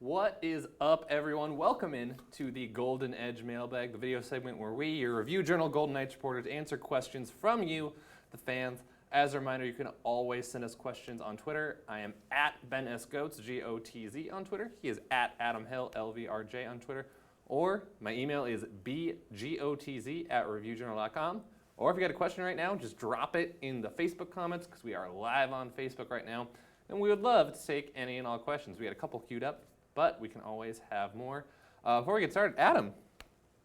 What is up, everyone? Welcome in to the Golden Edge Mailbag, the video segment where we, your Review Journal Golden Knights reporters, answer questions from you, the fans. As a reminder, you can always send us questions on Twitter. I am at Ben S. Goetz, G-O-T-Z on Twitter. He is at Adam Hill, L-V-R-J on Twitter. Or my email is bgotz@reviewjournal.com. Or if you got a question right now, just drop it in the Facebook comments because we are live on Facebook right now. And we would love to take any and all questions. We had a couple queued up, but we can always have more. Before we get started, Adam,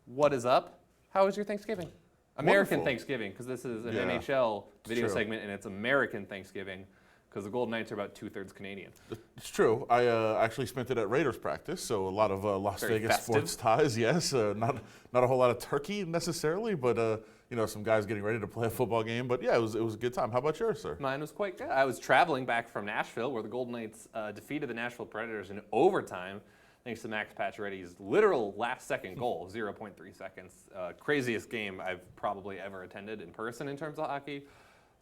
what is up? How was your Thanksgiving? American Wonderful. Thanksgiving, because this is an NHL video true. segment, and it's American Thanksgiving, because the Golden Knights are about 2/3 Canadian. It's true. I actually spent it at Raiders practice, so a lot of Las Very Vegas festive. sports ties. Yes, not a whole lot of turkey necessarily, but some guys getting ready to play a football game. But yeah, it was a good time. How about yours, sir? Mine was quite good. I was traveling back from Nashville, where the Golden Knights defeated the Nashville Predators in overtime, thanks to Max Pacioretty's literal last-second goal, 0.3 seconds. Craziest game I've probably ever attended in person in terms of hockey.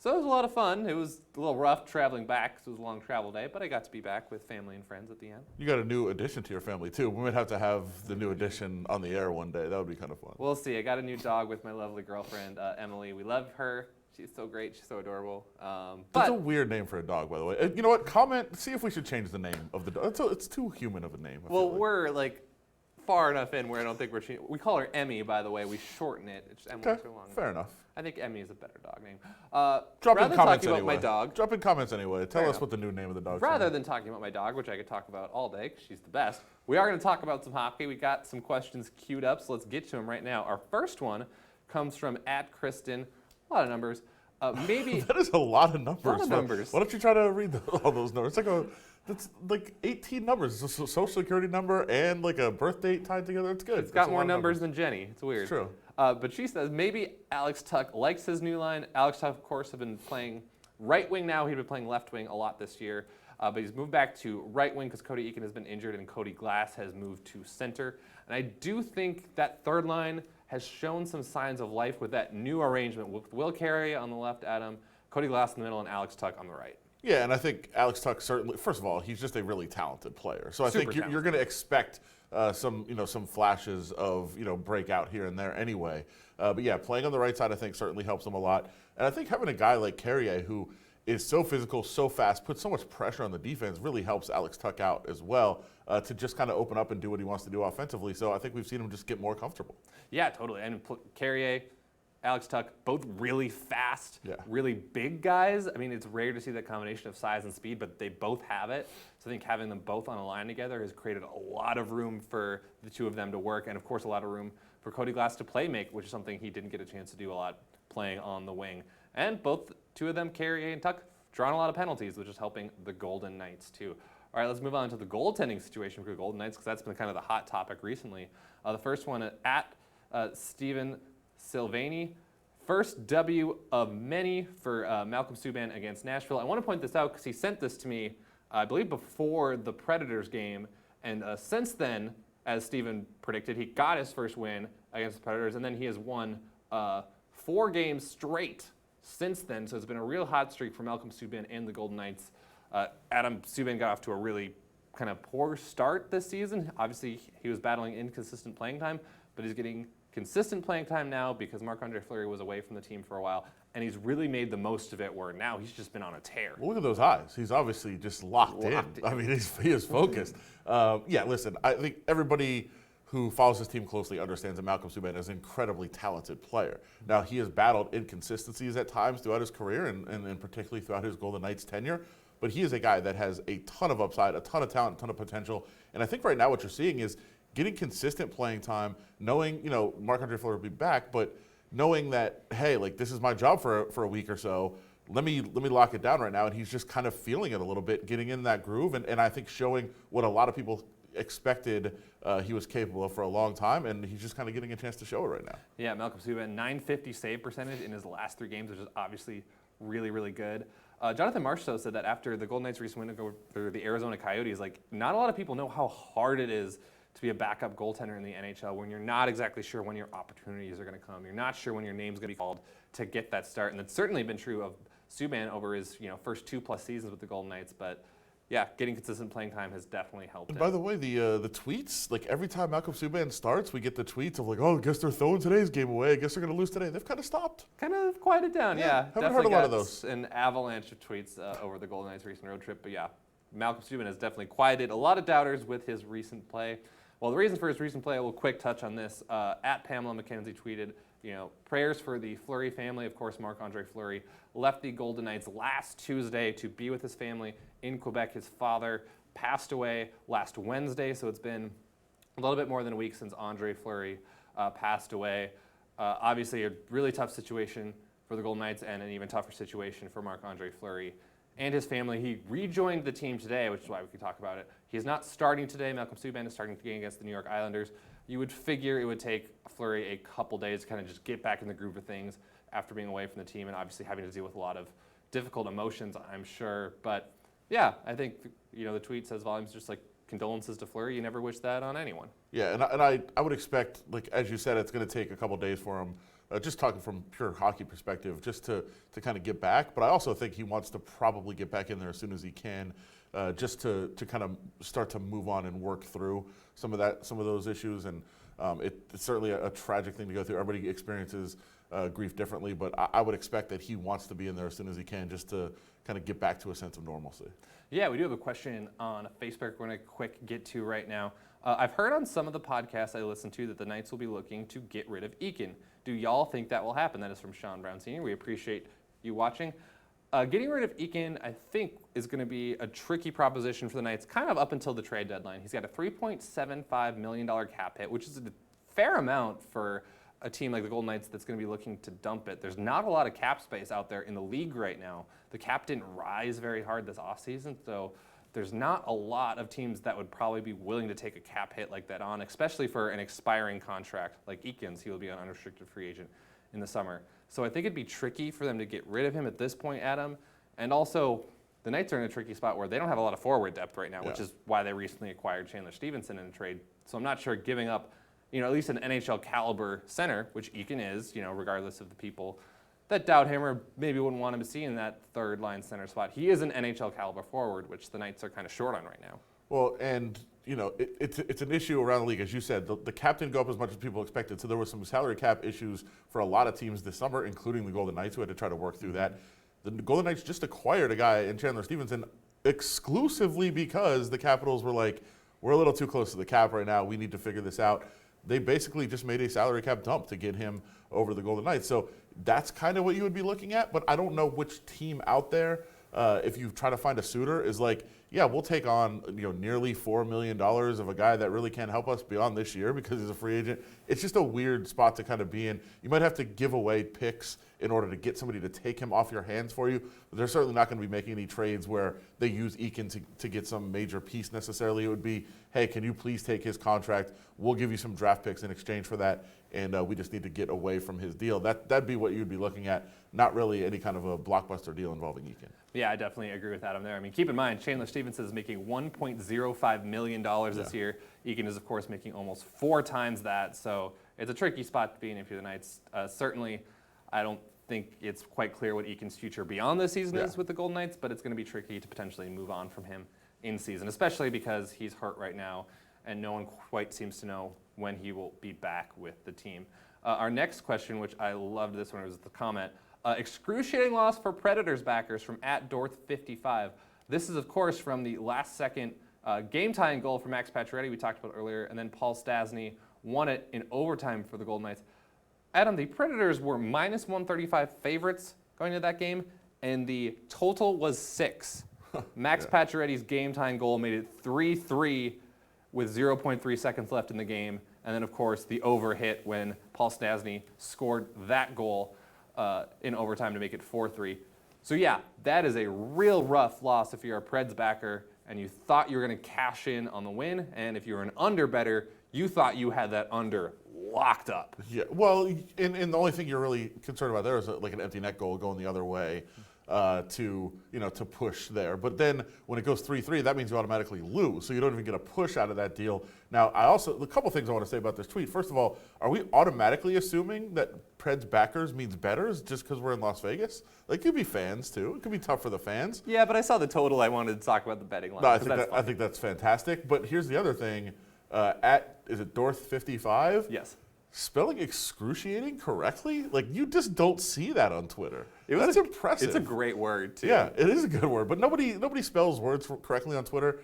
So it was a lot of fun. It was a little rough traveling back because it was a long travel day, but I got to be back with family and friends at the end. You got a new addition to your family too. We might have to have the new addition on the air one day. That would be kind of fun. We'll see. I got a new dog with my lovely girlfriend, Emily. We love her. She's so great. She's so adorable. That's a weird name for a dog, by the way. You know what? Comment. See if we should change the name of the dog. It's too human of a name. I Well, feel like. we're like far enough in where I don't think we're changing. We call her Emmy, by the way. We shorten it. It's Emily's Okay, too long. fair enough. I think Emmy is a better dog name. Drop rather in than comments talking anyway. about my dog, Drop in comments anyway. Tell Fair us enough. what the new name of the dog is. rather than talking about my dog, which I could talk about all day because she's the best, we are going to talk about some hockey. We got some questions queued up, so let's get to them right now. Our first one comes from @Kristen. A lot of numbers. Maybe That is a lot of numbers. A lot of numbers. Why don't you try to read all those numbers? That's like 18 numbers. It's a social security number and like a birth date tied together. It's good. it's got more numbers than Jenny. It's weird. It's true. But she says maybe Alex Tuch likes his new line. Alex Tuch, of course, has been playing right wing now. He'd been playing left wing a lot this year. But he's moved back to right wing because Cody Eakin has been injured and Cody Glass has moved to center. And I do think that third line has shown some signs of life with that new arrangement with Will Carey on the left, Adam, Cody Glass in the middle, and Alex Tuch on the right. Yeah, and I think Alex Tuch certainly. First of all, he's just a really talented player. So I Super think you're going to expect some flashes of breakout here and there anyway. But yeah, playing on the right side I think certainly helps him a lot. And I think having a guy like Carrier who is so physical, so fast, puts so much pressure on the defense really helps Alex Tuch out as well to just kind of open up and do what he wants to do offensively. So I think we've seen him just get more comfortable. Yeah, totally. And Carrier, Alex Tuch, both really fast, really big guys. I mean, it's rare to see that combination of size and speed, but they both have it. So I think having them both on a line together has created a lot of room for the two of them to work, and of course a lot of room for Cody Glass to play make, which is something he didn't get a chance to do a lot playing on the wing. And both two of them, Carrier and Tuch, drawing a lot of penalties, which is helping the Golden Knights too. All right, let's move on to the goaltending situation for the Golden Knights because that's been kind of the hot topic recently. The first one at Steven Silvani. First W of many for Malcolm Subban against Nashville. I want to point this out because he sent this to me, I believe, before the Predators game. And since then, as Steven predicted, he got his first win against the Predators, and then he has won 4 games straight since then. So it's been a real hot streak for Malcolm Subban and the Golden Knights. Adam Subban got off to a really kind of poor start this season. Obviously, he was battling inconsistent playing time, but he's getting consistent playing time now because Marc-Andre Fleury was away from the team for a while, and he's really made the most of it where now he's just been on a tear. Well, look at those eyes. He's obviously just locked in. I mean, he is focused. Yeah, listen, I think everybody who follows his team closely understands that Malcolm Subban is an incredibly talented player. Now, he has battled inconsistencies at times throughout his career and particularly throughout his Golden Knights tenure, but he is a guy that has a ton of upside, a ton of talent, a ton of potential, and I think right now what you're seeing is getting consistent playing time, knowing, Marc-Andre Fleury will be back, but knowing that, hey, like this is my job for a week or so, let me lock it down right now, and he's just kind of feeling it a little bit, getting in that groove, and I think showing what a lot of people expected he was capable of for a long time, and he's just kind of getting a chance to show it right now. Yeah, Malcolm Subban, .950 save percentage in his last 3 games, which is obviously really, really good. Jonathan Marchessault said that after the Golden Knights recent win over the Arizona Coyotes, like not a lot of people know how hard it is to be a backup goaltender in the NHL when you're not exactly sure when your opportunities are going to come. You're not sure when your name's going to be called to get that start. And that's certainly been true of Subban over his first 2+ seasons with the Golden Knights. But yeah, getting consistent playing time has definitely helped. And by the way, the tweets, like every time Malcolm Subban starts, we get the tweets of like, oh, I guess they're throwing today's game away. I guess they're going to lose today. They've kind of stopped. Kind of quieted down, yeah. Haven't heard a lot of those. An avalanche of tweets over the Golden Knights' recent road trip, but yeah, Malcolm Subban has definitely quieted a lot of doubters with his recent play. Well, the reason for his recent play, a little quick touch on this. At Pamela McKenzie tweeted, prayers for the Fleury family. Of course, Marc-Andre Fleury left the Golden Knights last Tuesday to be with his family in Quebec. His father passed away last Wednesday, so it's been a little bit more than a week since Andre Fleury passed away. Obviously, a really tough situation for the Golden Knights and an even tougher situation for Marc-Andre Fleury and his family. He rejoined the team today, which is why we can talk about it. He's not starting today. Malcolm Subban is starting the game against the New York Islanders. You would figure it would take Fleury a couple days to kind of just get back in the groove of things after being away from the team and obviously having to deal with a lot of difficult emotions, I'm sure. But yeah, I think the tweet says volumes, just like condolences to Fleury. You never wish that on anyone. Yeah, and I would expect, like as you said, it's going to take a couple days for him. Just talking from pure hockey perspective, just to kind of get back. But I also think he wants to probably get back in there as soon as he can, just to kind of start to move on and work through some of those issues. And it's certainly a tragic thing to go through. Everybody experiences grief differently, but I would expect that he wants to be in there as soon as he can, just to kind of get back to a sense of normalcy. Yeah, we do have a question on Facebook we're going to quick get to right now. I've heard on some of the podcasts I listen to that the Knights will be looking to get rid of Eakin. Do y'all think that will happen? That is from Sean Brown Sr. We appreciate you watching. Getting rid of Eakin, I think, is going to be a tricky proposition for the Knights, kind of up until the trade deadline. He's got a $3.75 million cap hit, which is a fair amount for a team like the Golden Knights that's going to be looking to dump it. There's not a lot of cap space out there in the league right now. The cap didn't rise very hard this offseason, so there's not a lot of teams that would probably be willing to take a cap hit like that on, especially for an expiring contract like Eakin's. He will be an unrestricted free agent in the summer. So I think it'd be tricky for them to get rid of him at this point, Adam. And also, the Knights are in a tricky spot where they don't have a lot of forward depth right now, which is why they recently acquired Chandler Stevenson in a trade. So I'm not sure giving up, at least an NHL caliber center, which Eakin is, regardless of the people that doubt him or maybe wouldn't want him to see in that third line center spot. He is an NHL caliber forward, which the Knights are kind of short on right now. Well, and it's an issue around the league, as you said. The cap didn't go up as much as people expected, so there were some salary cap issues for a lot of teams this summer, including the Golden Knights, who had to try to work through that. The Golden Knights just acquired a guy in Chandler Stevenson exclusively because the Capitals were like, we're a little too close to the cap right now. We need to figure this out. They basically just made a salary cap dump to get him over the Golden Knights. So that's kind of what you would be looking at, but I don't know which team out there, if you try to find a suitor, is like, yeah, we'll take on nearly $4 million of a guy that really can't help us beyond this year because he's a free agent. It's just a weird spot to kind of be in. You might have to give away picks in order to get somebody to take him off your hands for you. They're certainly not going to be making any trades where they use Eakin to get some major piece necessarily. It would be, hey, can you please take his contract? We'll give you some draft picks in exchange for that, and we just need to get away from his deal. That'd be what you'd be looking at, not really any kind of a blockbuster deal involving Eakin. Yeah, I definitely agree with Adam there. I mean, keep in mind, Chandler Stevenson is making $1.05 million this year. Eakin is, of course, making almost 4 times that. So it's a tricky spot to be in if you're the Knights. Certainly, I don't think it's quite clear what Eakin's future beyond this season is with the Golden Knights, but it's going to be tricky to potentially move on from him in season, especially because he's hurt right now, and no one quite seems to know when he will be back with the team. Our next question, which I loved this one, was the comment. Excruciating loss for Predators backers from @Dorth55. This is, of course, from the last-second game-tying goal for Max Pacioretty we talked about earlier, and then Paul Stastny won it in overtime for the Golden Knights. Adam, the Predators were minus 135 favorites going into that game, and the total was 6. Max Pacioretty's game-tying goal made it 3-3 with 0.3 seconds left in the game, and then, of course, the over hit when Paul Stastny scored that goal in overtime to make it 4-3. So yeah, that is a real rough loss if you're a Preds backer and you thought you were going to cash in on the win, and if you're an under better, you thought you had that under locked up. Yeah, well, and the only thing you're really concerned about there is like an empty net goal going the other way. to push there. But then when it goes 3-3, that means you automatically lose, so you don't even get a push out of that deal. Now, a couple things I want to say about this tweet. First of all, are we automatically assuming that Preds backers means bettors just because we're in Las Vegas? Like, it could be fans too. It could be tough for the fans. Yeah, but I saw the total. I wanted to talk about the betting line. No, I think that's fantastic. But here's the other thing. Is it Dorth55? Yes. Spelling excruciating correctly? Like, you just don't see that on Twitter. That's impressive. It's a great word, too. Yeah, it is a good word. But nobody spells words correctly on Twitter.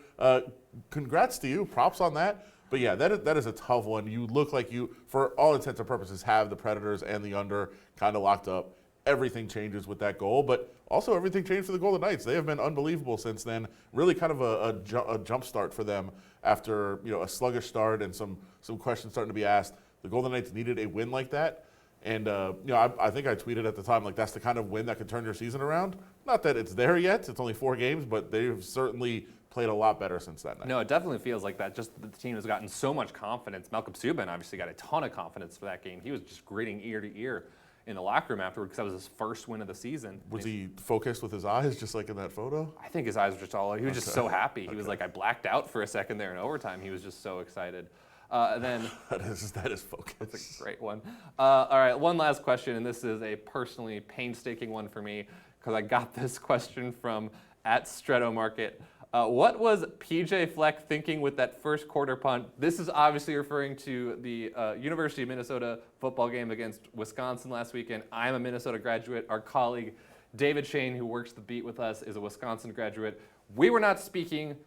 Congrats to you. Props on that. But yeah, that is a tough one. You look like you, for all intents and purposes, have the Predators and the under kind of locked up. Everything changes with that goal, but also everything changed for the Golden Knights. They have been unbelievable since then. Really kind of a jump start for them after a sluggish start and some questions starting to be asked. The Golden Knights needed a win like that. And I think I tweeted at the time, like, that's the kind of win that could turn your season around. Not that it's there yet. It's only 4 games, but they've certainly played a lot better since that night. No, it definitely feels like that. Just the team has gotten so much confidence. Malcolm Subban obviously got a ton of confidence for that game. He was just gritting ear to ear in the locker room afterward because that was his first win of the season. Was he focused with his eyes, just like in that photo? I think his eyes were just he was just so happy. He was like, I blacked out for a second there in overtime. He was just so excited. And then that is focus. That's a great one. All right, one last question, and this is a personally painstaking one for me because I got this question from @Stretomarket. What was PJ Fleck thinking with that first quarter punt? This is obviously referring to the University of Minnesota football game against Wisconsin last weekend. I'm a Minnesota graduate. Our colleague David Shane, who works the beat with us, is a Wisconsin graduate. We were not speaking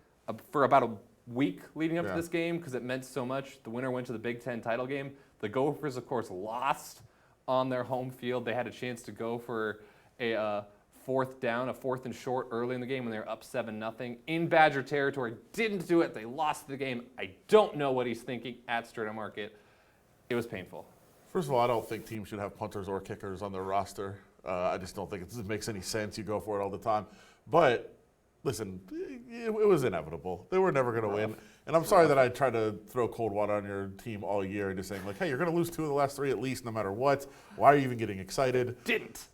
for about a week leading up to this game because it meant so much. The winner went to the Big Ten title game. The Gophers, of course, lost on their home field. They had a chance to go for a fourth down, a fourth and short early in the game when they were up 7-0 in Badger territory. Didn't do it. They lost the game. I don't know what he's thinking @Stretomarket. It was painful. First of all, I don't think teams should have punters or kickers on their roster. I just don't think it makes any sense. You go for it all the time. But listen, it was inevitable. They were never going to win. And I'm sorry that I tried to throw cold water on your team all year and just saying, like, hey, you're going to lose 2 of the last 3 at least no matter what. Why are you even getting excited? Didn't.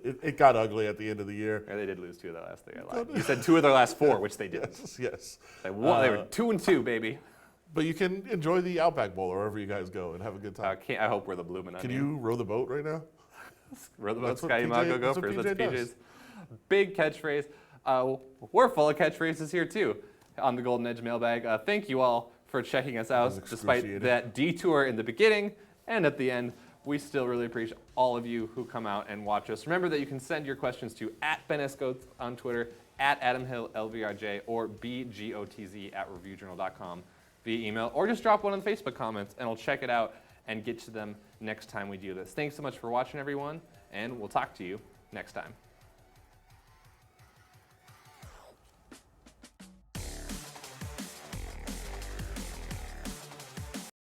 It got ugly at the end of the year. Yeah, they did lose 2 of the last 3. I lied. You said 2 of their last 4, which they didn't. Yes. They were 2-2, baby. But you can enjoy the Outback Bowl or wherever you guys go and have a good time. I hope we're the Bloomin' Onion. Can you row the boat right now? Row the boat, Scotty Mago Gophers. That's PJ PJ's big catchphrase. We're full of catchphrases here, too, on the Golden Edge mailbag. Thank you all for checking us out, despite that detour in the beginning and at the end. We still really appreciate all of you who come out and watch us. Remember that you can send your questions to @BenEscotes on Twitter, @AdamHillLVRJ, or bgotz@reviewjournal.com via email, or just drop one in the Facebook comments, and I'll check it out and get to them next time we do this. Thanks so much for watching, everyone, and we'll talk to you next time.